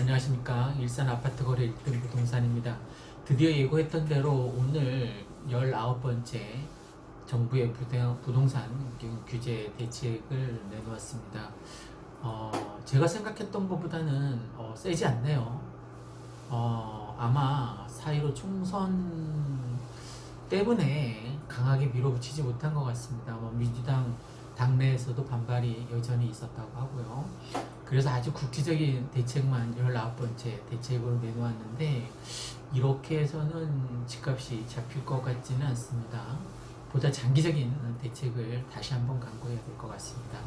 안녕하십니까. 일산 아파트 거래 1등 부동산입니다. 드디어 예고했던 대로 오늘 19번째 정부의 부동산 규제 대책을 내놓았습니다. 제가 생각했던 것보다는 세지 않네요. 아마 4.15 총선 때문에 강하게 밀어붙이지 못한 것 같습니다. 민주당 당내에서도 반발이 여전히 있었다고 하고요. 그래서 아주 국지적인 대책만 19번째 대책으로 내놓았는데 이렇게 해서는 집값이 잡힐 것 같지는 않습니다. 보다 장기적인 대책을 다시 한번 강구해야 될 것 같습니다.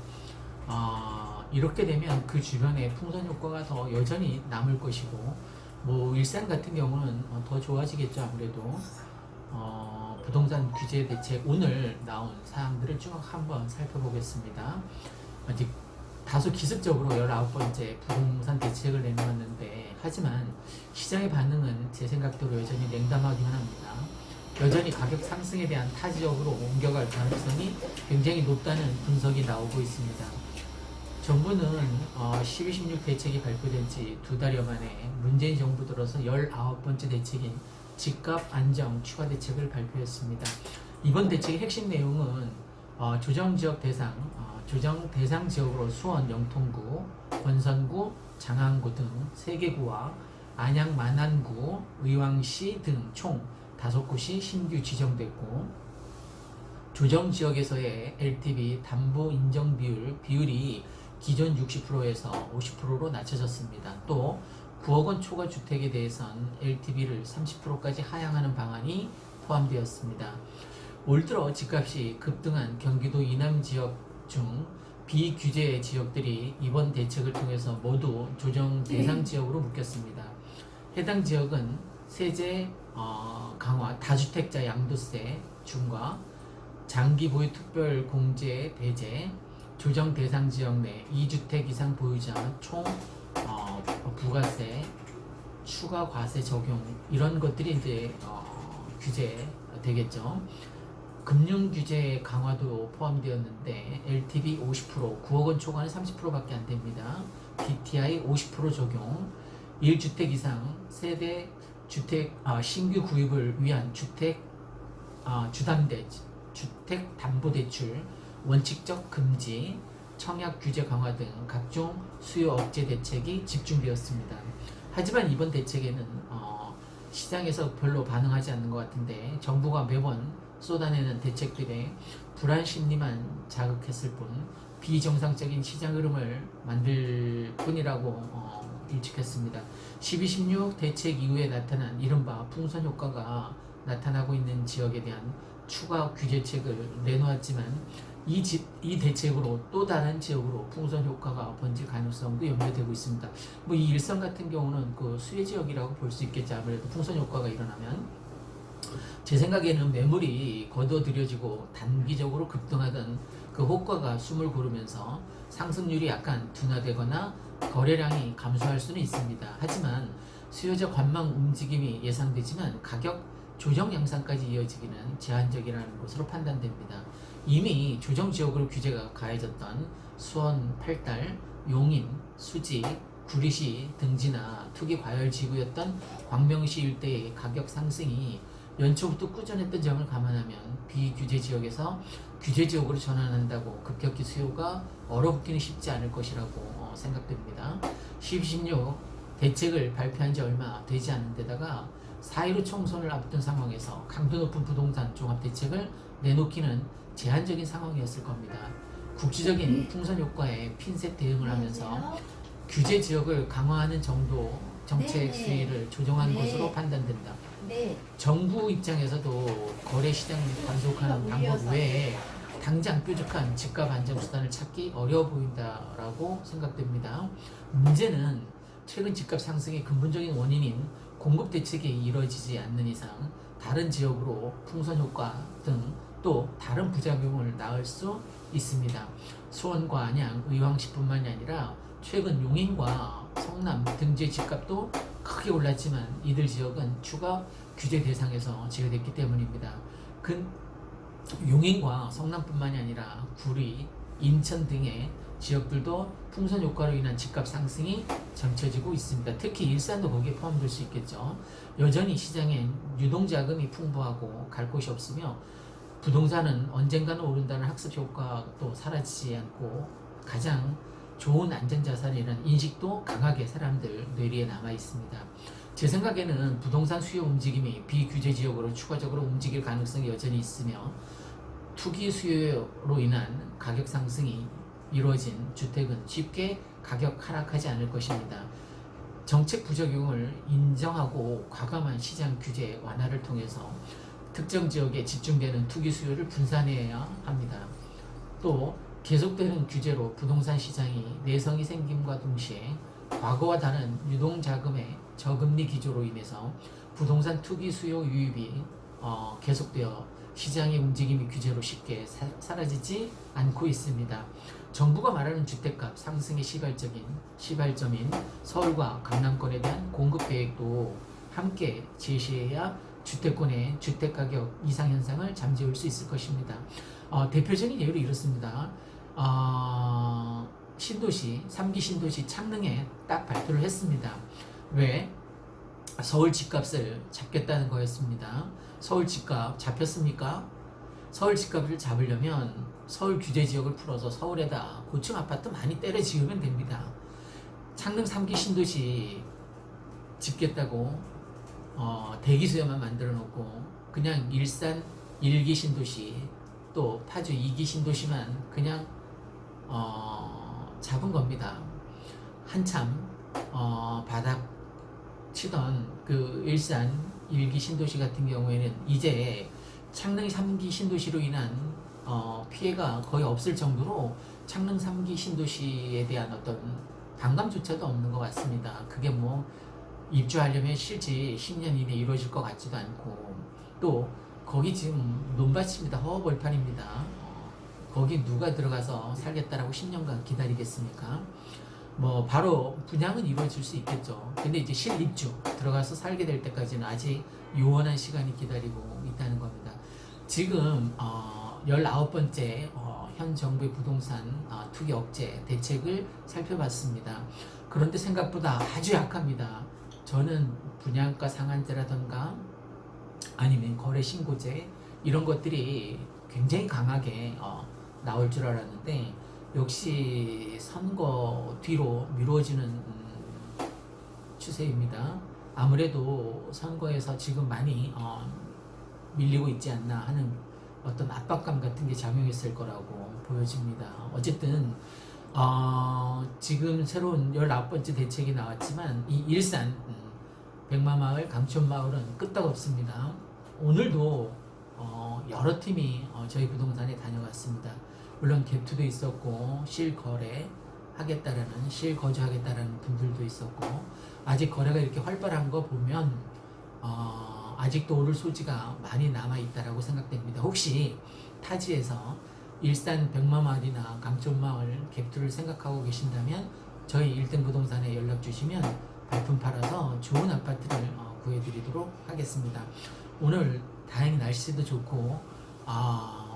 이렇게 되면 그 주변에 풍선 효과가 더 여전히 남을 것이고 일산 같은 경우는 더 좋아지겠죠. 아무래도 부동산 규제 대책 오늘 나온 사항들을 쭉 한번 살펴보겠습니다. 아직 다소 기습적으로 19번째 부동산 대책을 내놓았는데 하지만 시장의 반응은 제 생각대로 여전히 냉담하기만 합니다. 여전히 가격 상승에 대한 타지역으로 옮겨갈 가능성이 굉장히 높다는 분석이 나오고 있습니다. 정부는 12, 16 대책이 발표된 지 2달여 만에 문재인 정부 들어서 19번째 대책인 집값 안정 추가 대책을 발표했습니다. 이번 대책의 핵심 내용은 조정 대상 지역으로 수원, 영통구, 권선구, 장안구 등 3개 구와 안양, 만안구, 의왕시 등 총 5곳이 신규 지정됐고 조정 지역에서의 LTV 담보 인정 비율이 기존 60%에서 50%로 낮춰졌습니다. 또 9억 원 초과 주택에 대해선 LTV를 30%까지 하향하는 방안이 포함되었습니다. 올 들어 집값이 급등한 경기도 이남 지역 중 비규제 지역들이 이번 대책을 통해서 모두 조정 대상 지역으로 묶였습니다. 해당 지역은 세제 강화, 다주택자 양도세 중과 장기 보유 특별 공제 배제, 조정 대상 지역 내 2주택 이상 보유자 총 부가세, 추가 과세 적용 이런 것들이 이제 규제 되겠죠. 금융 규제 강화도 포함되었는데 LTV 50%, 9억 원 초과는 30%밖에 안 됩니다. DTI 50% 적용, 1주택 이상 세대 주택 신규 구입을 위한 주택 담보대출 원칙적 금지, 청약 규제 강화 등 각종 수요 억제 대책이 집중되었습니다. 하지만 이번 대책에는 시장에서 별로 반응하지 않는 것 같은데 정부가 매번 쏟아내는 대책들의 불안 심리만 자극했을 뿐 비정상적인 시장 흐름을 만들 뿐이라고 일축했습니다. 12, 16 대책 이후에 나타난 이른바 풍선 효과가 나타나고 있는 지역에 대한 추가 규제책을 내놓았지만 이 대책으로 또 다른 지역으로 풍선 효과가 번질 가능성도 염려되고 있습니다. 이 일산 같은 경우는 그 수혜 지역이라고 볼 수 있겠죠. 아무래도 풍선 효과가 일어나면 제 생각에는 매물이 거둬들여지고 단기적으로 급등하던 그 호가가 숨을 고르면서 상승률이 약간 둔화되거나 거래량이 감소할 수는 있습니다. 하지만 수요자 관망 움직임이 예상되지만 가격 조정 양상까지 이어지기는 제한적이라는 것으로 판단됩니다. 이미 조정 지역으로 규제가 가해졌던 수원, 팔달, 용인, 수지, 구리시 등지나 투기 과열 지구였던 광명시 일대의 가격 상승이 연초부터 꾸준했던 점을 감안하면 비규제 지역에서 규제 지역으로 전환한다고 급격히 수요가 얼어붙기는 쉽지 않을 것이라고 생각됩니다. 12.16 대책을 발표한 지 얼마 되지 않은 데다가 4.15 총선을 앞둔 상황에서 강도 높은 부동산 종합대책을 내놓기는 제한적인 상황이었을 겁니다. 국지적인 풍선 효과에 핀셋 대응을 하면서 규제 지역을 강화하는 정도 정책 수위를 조정한 것으로 판단된다. 정부 입장에서도 거래 시장을 단속하는 방법 외에 당장 뾰족한 집값 안정 수단을 찾기 어려워 보인다라고 생각됩니다. 문제는 최근 집값 상승의 근본적인 원인인 공급 대책이 이루어지지 않는 이상 다른 지역으로 풍선 효과 등 또 다른 부작용을 낳을 수 있습니다. 수원과 안양, 의왕시뿐만이 아니라 최근 용인과 성남 등지의 집값도 크게 올랐지만 이들 지역은 추가 규제 대상에서 제외됐기 때문입니다. 용인과 성남뿐만이 아니라 구리, 인천 등의 지역들도 풍선 효과로 인한 집값 상승이 점쳐지고 있습니다. 특히 일산도 거기에 포함될 수 있겠죠. 여전히 시장엔 유동자금이 풍부하고 갈 곳이 없으며 부동산은 언젠가는 오른다는 학습 효과도 사라지지 않고 가장 좋은 안전자산이라는 인식도 강하게 사람들 뇌리에 남아 있습니다. 제 생각에는 부동산 수요 움직임이 비규제 지역으로 추가적으로 움직일 가능성이 여전히 있으며 투기 수요로 인한 가격 상승이 이루어진 주택은 쉽게 가격 하락하지 않을 것입니다. 정책 부작용을 인정하고 과감한 시장 규제 완화를 통해서 특정 지역에 집중되는 투기 수요를 분산해야 합니다. 또 계속되는 규제로 부동산 시장이 내성이 생김과 동시에 과거와 다른 유동자금의 저금리 기조로 인해서 부동산 투기 수요 유입이 계속되어 시장의 움직임이 규제로 쉽게 사라지지 않고 있습니다. 정부가 말하는 주택값 상승의 시발점인 서울과 강남권에 대한 공급 계획도 함께 제시해야 주택권의 주택가격 이상 현상을 잠재울 수 있을 것입니다. 대표적인 예로 이렇습니다. 신도시, 3기 신도시 창릉에 딱 발표를 했습니다. 왜? 서울 집값을 잡겠다는 거였습니다. 서울 집값 잡혔습니까? 서울 집값을 잡으려면 서울 규제 지역을 풀어서 서울에다 고층 아파트 많이 때려 지으면 됩니다. 창릉 3기 신도시 짓겠다고 대기 수요만 만들어 놓고 그냥 일산 1기 신도시 또 파주 2기 신도시만 그냥 잡은 겁니다. 한참 바닥 치던 그 일산 1기 신도시 같은 경우에는 이제 창릉 3기 신도시로 인한 피해가 거의 없을 정도로 창릉 3기 신도시에 대한 어떤 반감조차도 없는 것 같습니다. 그게 뭐 입주하려면 실제 10년 이내에 이루어질 것 같지도 않고 또 거기 지금 논밭입니다. 허허벌판입니다. 거기 누가 들어가서 살겠다라고 10년간 기다리겠습니까? 뭐 바로 분양은 이루어질 수 있겠죠. 근데 이제 실입주 들어가서 살게 될 때까지는 아직 요원한 시간이 기다리고 있다는 겁니다. 지금 19번째 현 정부의 부동산 투기 억제 대책을 살펴봤습니다. 그런데 생각보다 아주 약합니다. 저는 분양가 상한제라던가 아니면 거래 신고제 이런 것들이 굉장히 강하게 나올 줄 알았는데 역시 선거 뒤로 미뤄지는 추세입니다. 아무래도 선거에서 지금 많이 밀리고 있지 않나 하는 어떤 압박감 같은 게 작용했을 거라고 보여집니다. 어쨌든 지금 새로운 19번째 대책이 나왔지만 이 일산 백마마을, 강촌마을은 끄떡없습니다. 오늘도 여러 팀이 저희 부동산에 다녀갔습니다. 물론 갭투도 있었고 실거래 하겠다라는 실거주하겠다라는 분들도 있었고 아직 거래가 이렇게 활발한 거 보면 아직도 오를 소지가 많이 남아있다라고 생각됩니다. 혹시 타지에서 일산 백마마을이나 강촌마을 갭투를 생각하고 계신다면 저희 1등 부동산에 연락 주시면 발품 팔아서 좋은 아파트를 구해드리도록 하겠습니다. 오늘 다행히 날씨도 좋고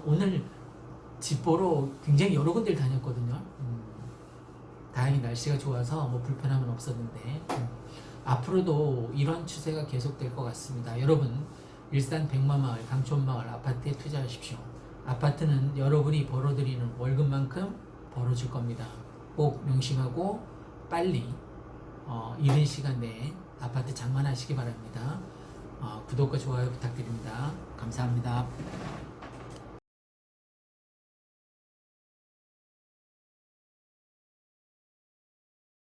오늘 집 보러 굉장히 여러 군데를 다녔거든요. 다행히 날씨가 좋아서 뭐 불편함은 없었는데 앞으로도 이런 추세가 계속될 것 같습니다. 여러분 일산 백마마을, 강촌마을 아파트에 투자하십시오. 아파트는 여러분이 벌어들이는 월급만큼 벌어줄 겁니다. 꼭 명심하고 빨리 이른 시간 내에 아파트 장만하시기 바랍니다. 구독과 좋아요 부탁드립니다. 감사합니다.